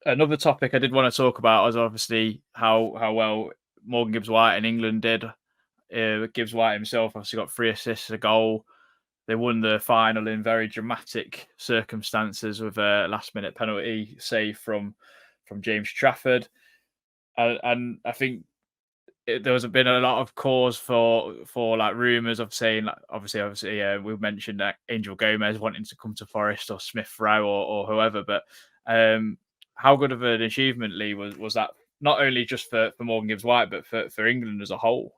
Another topic I did want to talk about was obviously how well Morgan Gibbs-White in England did. Gibbs-White himself obviously got 3 assists, a goal. They won the final in very dramatic circumstances with a last-minute penalty save from James Trafford, and I think there has been a lot of cause for like rumours of saying, like, obviously, we've mentioned that Angel Gomez wanting to come to Forest or Smith Rowe or whoever, but um, how good of an achievement, Lee, was that? Not only just for Morgan Gibbs White, but for England as a whole.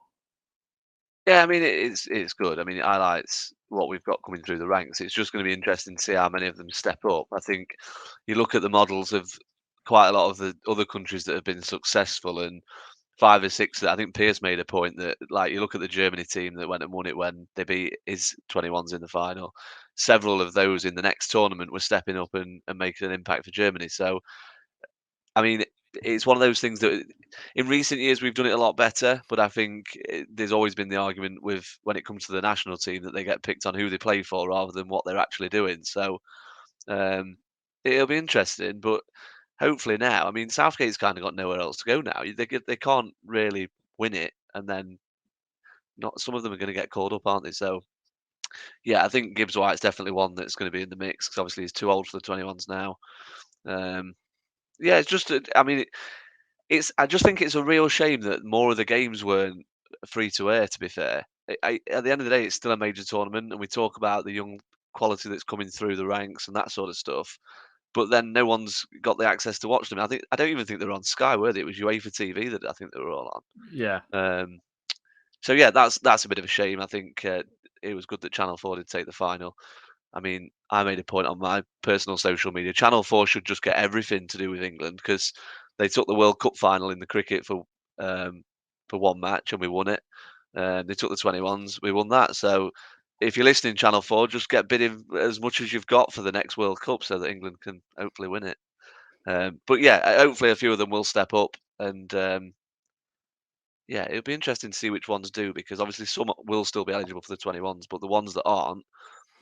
Yeah, I mean it's good. I mean it highlights what we've got coming through the ranks. It's just going to be interesting to see how many of them step up. I think you look at the models of quite a lot of the other countries that have been successful, and 5 or 6 that I think Pierce made a point that, like, you look at the Germany team that went and won it when they beat his 21s in the final. Several of those in the next tournament were stepping up and making an impact for Germany. So I mean, it's one of those things that in recent years we've done it a lot better, but I think there's always been the argument with when it comes to the national team that they get picked on who they play for rather than what they're actually doing. So um, it'll be interesting, but hopefully now, I mean, Southgate's kind of got nowhere else to go now. They can't really win it, and then not some of them are going to get called up, aren't they? So yeah, I think Gibbs White's definitely one that's going to be in the mix because obviously he's too old for the 21s now. Um, yeah, it's just, I mean, I just think it's a real shame that more of the games weren't free to air, to be fair. At the end of the day, it's still a major tournament, and we talk about the young quality that's coming through the ranks and that sort of stuff. But then no one's got the access to watch them. I don't even think they were on Sky, were they? It was UEFA TV that I think they were all Yeah, on. So yeah, that's a bit of a shame. I think it was good that Channel 4 did take the final. I mean, I made a point on my personal social media. Channel 4 should just get everything to do with England because they took the World Cup final in the cricket um, for one match and we won it. They took the 21s, we won that. So if you're listening, Channel 4, just get bidding as much as you've got for the next World Cup so that England can hopefully win it. But yeah, hopefully a few of them will step up and yeah, it'll be interesting to see which ones do because obviously some will still be eligible for the 21s, but the ones that aren't,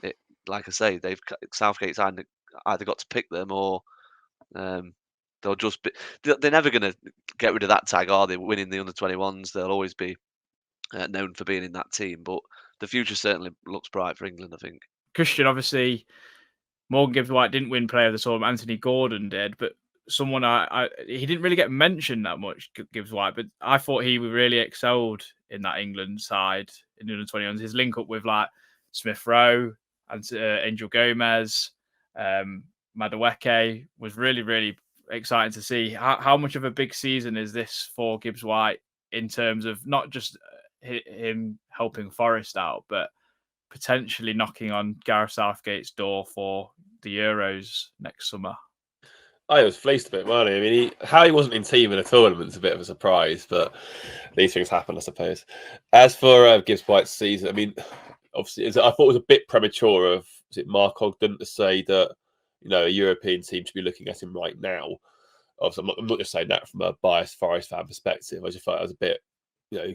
it, like I say, Southgate's either got to pick them or um, they'll just be. They're never going to get rid of that tag, are they? Winning the under 21s, they'll always be known for being in that team. But the future certainly looks bright for England, I think. Christian, obviously Morgan Gibbs White didn't win Player of the Tournament. Anthony Gordon did, but someone he didn't really get mentioned that much, Gibbs White. But I thought he really excelled in that England side in the under 21s. His link up with like Smith Rowe and Angel Gomez, Madueke was really exciting to see. How much of a big season is this for Gibbs White in terms of not just him helping Forest out, but potentially knocking on Gareth Southgate's door for the Euros next summer? I was fleeced a bit, wasn't he? I mean, how he wasn't in team in a tournament is a bit of a surprise, but these things happen, I suppose. As for Gibbs White's season, I mean, obviously, I thought it was a bit premature of Mark Ogden to say that a European team should be looking at him right now. Obviously, I'm not just saying that from a biased Forest fan perspective. I just thought it was a bit,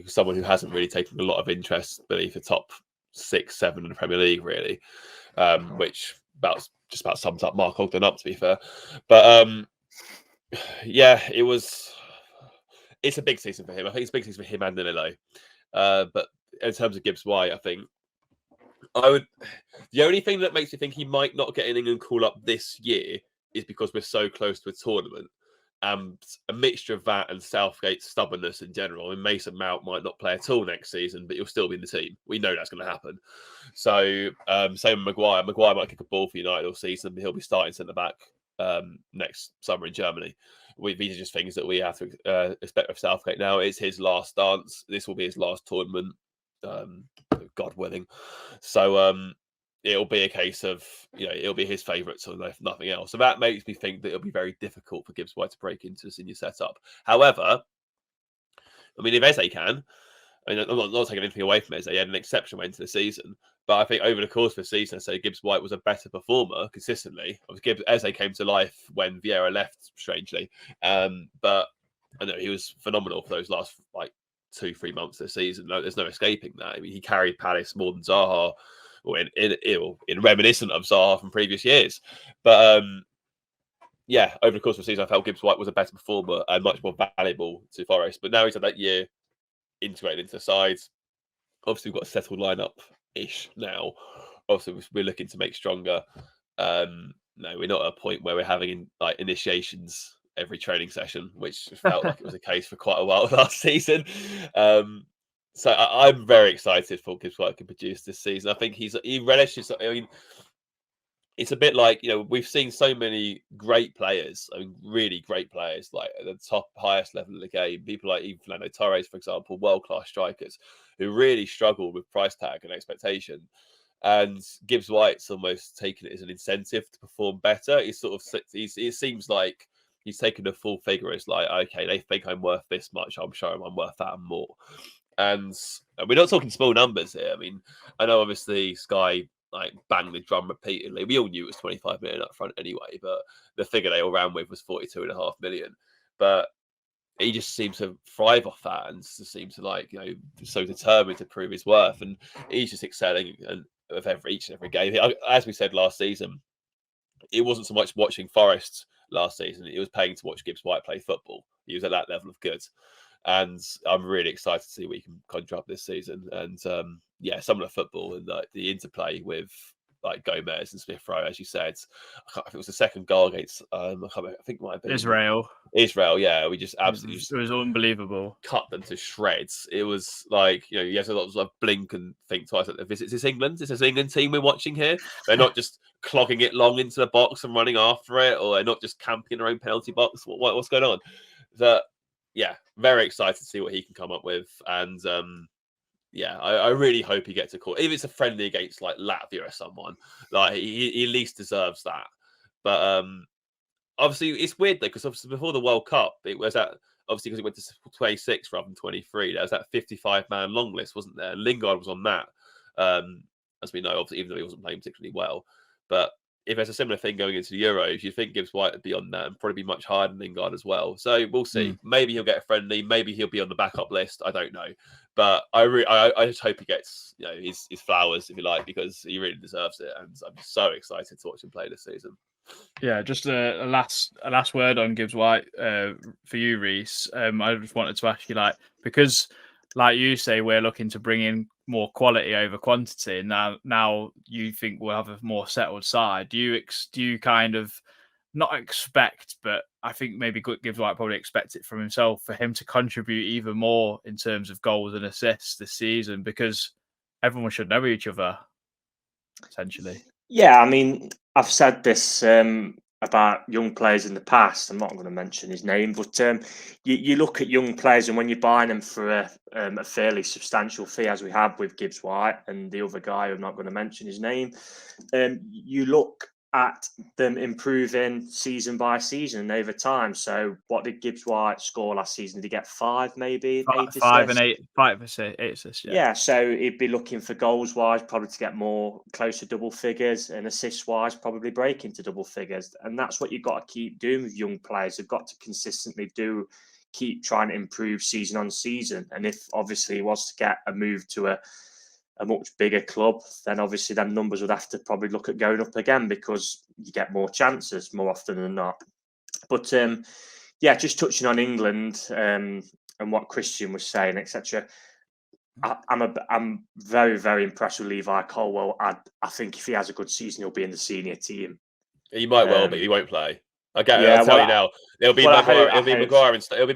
someone who hasn't really taken a lot of interest beneath the top 6, 7 in the Premier League, really, which just about sums up Mark Ogden up, to be fair. But yeah, it's a big season for him. I think it's a big season for him and Danilo. But in terms of Gibbs White, I think the only thing that makes me think he might not get an England call up this year is because we're so close to a tournament. And a mixture of that and Southgate's stubbornness in general. And Mason Mount might not play at all next season, but he'll still be in the team. We know that's going to happen. So same with Maguire. Maguire might kick a ball for United all season, but he'll be starting centre back next summer in Germany. These are just things that we have to expect of Southgate now. It's his last dance. This will be his last tournament, God willing. So it'll be a case of, it'll be his favourite, so nothing else. So that makes me think that it'll be very difficult for Gibbs White to break into a senior setup. However, I mean, if Eze can, I mean, I'm not taking anything away from Eze. He had an exceptional end to the season. But I think over the course of the season, I say Gibbs White was a better performer consistently. Eze came to life when Vieira left, strangely. But I know he was phenomenal for those last 2-3 months of the season. There's no escaping that. I mean, he carried Palace more than Zaha, or in reminiscent of Zaha from previous years. But over the course of the season, I felt Gibbs-White was a better performer and much more valuable to Forest. But now he's had that year integrated into the sides. Obviously, we've got a settled lineup-ish now. Obviously, we're looking to make stronger. No, we're not at a point where we're having initiations every training session, which felt like it was the case for quite a while last season. So I'm very excited for what Gibbs-White can produce this season. I think he relishes. I mean, it's a bit like, we've seen so many great players, really great players, like at the top, highest level of the game. People like even Fernando Torres, for example, world-class strikers who really struggle with price tag and expectation. And Gibbs-White's almost taken it as an incentive to perform better. It seems like he's taken the full figure. It's like, okay, they think I'm worth this much. I'm sure I'm worth that and more. And we're not talking small numbers here. I mean, I know obviously Sky banged the drum repeatedly. We all knew it was 25 million up front anyway, but the figure they all ran with was 42.5 million. But he just seems to thrive off that and just seems to so determined to prove his worth. And he's just excelling of each and every game. As we said last season, it wasn't so much watching Forest last season. It was paying to watch Gibbs-White play football. He was at that level of good. And I'm really excited to see what he can conjure up this season. And some of the football and the interplay with Gomez and Smith Rowe, as you said. I can't, if it was the second goal against, I think it might have been Israel. Yeah, we just absolutely it was unbelievable. Cut them to shreds. It was like, you have to sort of blink and think twice. Is this England? Is this England team we're watching here? They're not just clogging it long into the box and running after it, or they're not just camping in their own penalty box. What's going on? Very excited to see what he can come up with. And I really hope he gets a call. If it's a friendly against Latvia or someone, he at least deserves that. But obviously it's weird though, because obviously before the World Cup, it was obviously because it went to 26 rather than 23. There was that 55-man long list, wasn't there? Lingard was on that, as we know, obviously, even though he wasn't playing particularly well. But if there's a similar thing going into the Euros, you'd think Gibbs-White would be on that and probably be much higher than Lingard as well. So we'll see. Maybe he'll get a friendly. Maybe he'll be on the backup list. I don't know. But I just hope he gets his flowers, if you like, because he really deserves it. And I'm so excited to watch him play this season. Yeah, just a last word on Gibbs-White for you, Reese. I just wanted to ask you, because like you say, we're looking to bring in more quality over quantity. Now you think we'll have a more settled side. Do you kind of not expect, but I think maybe Gibbs-White probably expects it from himself for him to contribute even more in terms of goals and assists this season, because everyone should know each other, essentially. Yeah, I mean, I've said this about young players in the past. I'm not going to mention his name, but you look at young players, and when you're buying them for a fairly substantial fee, as we have with Gibbs-White and the other guy, I'm not going to mention his name, you look at them improving season by season and over time. So what did Gibbs-White score last season? Did he get 5 maybe? 5 and 8 assists, yeah. Yeah, so he'd be looking for goals-wise probably to get more close to double figures, and assists-wise probably break into double figures. And that's what you've got to keep doing with young players. They've got to consistently keep trying to improve season on season. And if obviously he was to get a move to a much bigger club, then obviously them numbers would have to probably look at going up again, because you get more chances more often than not. But just touching on England and what Christian was saying, etc. I'm very, very impressed with Levi Colwill. I think if he has a good season, he'll be in the senior team. He might well be. He won't play. I'll tell you now. It'll be Maguire and Stones. It'll be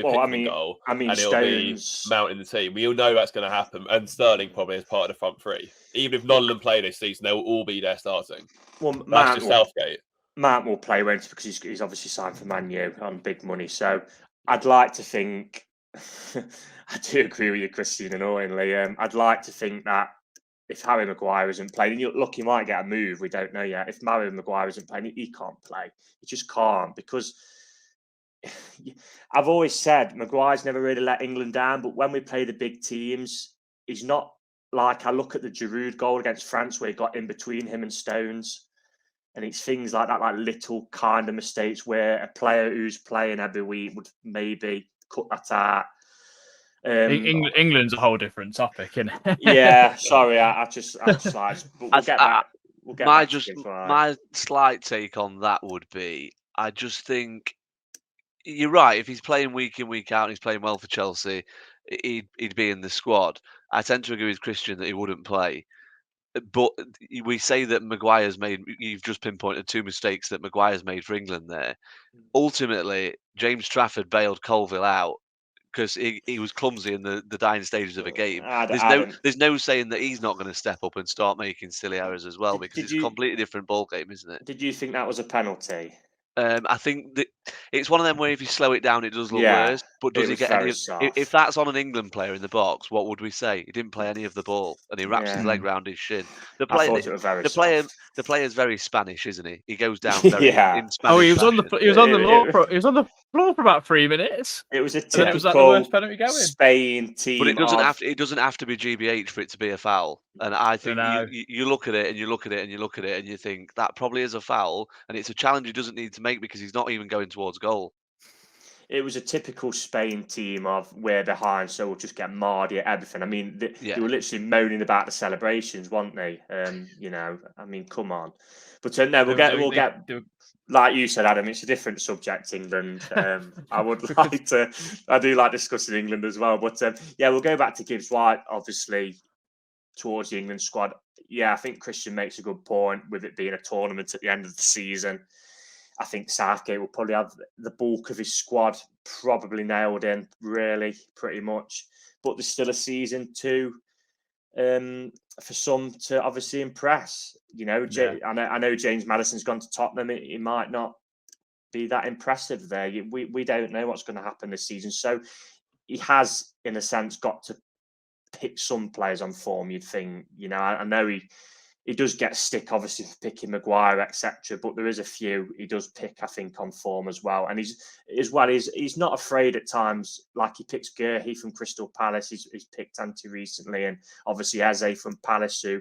Pickford goal. And it'll be Mount in the team. We all know that's going to happen. And Sterling probably as part of the front three. Even if none of them play this season, they'll all be there starting. Well, that's just Southgate. Mount will play, won't he? Because he's obviously signed for Man U on big money. So I'd like to think, I do agree with you, Christian, annoyingly. I'd like to think that if Harry Maguire isn't playing, he might get a move. We don't know yet. If Harry Maguire isn't playing, he can't play. He just can't, because I've always said Maguire's never really let England down. But when we play the big teams, he's not like, I look at the Giroud goal against France where he got in between him and Stones. And it's things like that, like little kind of mistakes where a player who's playing every week would maybe cut that out. England's a whole different topic, isn't it? Yeah, sorry, I just like, but we'll get back. we'll get my back to just Gibbs-White. my slight take on that would be, I just think you're right. If he's playing week in, week out, and he's playing well for Chelsea, he'd be in the squad. I tend to agree with Christian that he wouldn't play. But we say that Maguire's made. You've just pinpointed 2 mistakes that Maguire's made for England there. Ultimately, James Trafford bailed Colville out because he was clumsy in the dying stages of a game. Adam, There's no saying that he's not going to step up and start making silly errors as well, because did it's a you- completely different ball game, isn't it? did you think that was a penalty? I think that it's one of them where if you slow it down, it does look Yeah, worse. But does it he was get any very of? soft. If that's on an England player in the box, what would we say? He didn't play any of the ball, and he wraps his Yeah. leg round his shin. The I player, thought it was very the player, soft. the player's very Spanish, isn't he? He goes down very Yeah. in Spanish Oh, he was fashion. on the floor for about 3 minutes. It was a And then it was like the typical worst penalty going. Spain team. But it doesn't have to be GBH for it to be a foul. And I think know. you look at it and you look at it and you look at it and you think that probably is a foul, and it's a challenge he doesn't need to make because he's not even going towards goal. It was a typical Spain team of we're behind, so we'll just get Mardy at everything. I mean, they were literally moaning about the celebrations, weren't they? You know, I mean, come on. But no, we'll get. Like you said, Adam, it's a different subject, England. I do like discussing England as well. But yeah, we'll go back to Gibbs-White, obviously, towards the England squad. Yeah, I think Christian makes a good point with it being a tournament at the end of the season. I think Southgate will probably have the bulk of his squad probably nailed in, really, pretty much. But there's still a season too for some to obviously impress. You know, I know James Maddison's gone to Tottenham. It might not be that impressive there. We don't know what's going to happen this season. So he has, in a sense, got to pick some players on form. You'd think, you know, I know he does get stick, obviously, for picking Maguire, etc. But there is a few he does pick, I think, on form as well. And he's not afraid at times. Like he picks Guehi from Crystal Palace. He's picked Ante recently, and obviously Eze from Palace, who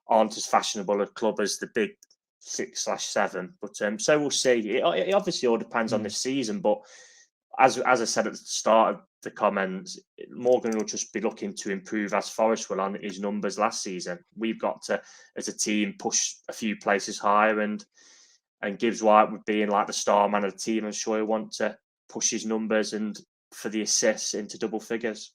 aren't as fashionable a club as the big 6/7. But so we'll see. It obviously all depends on this season. But as I said at the start of the comments, Morgan will just be looking to improve as Forest will on his numbers last season. We've got to, as a team, push a few places higher, and Gibbs-White would being like the star man of the team. I'm sure he'll want to push his numbers and for the assists into double figures.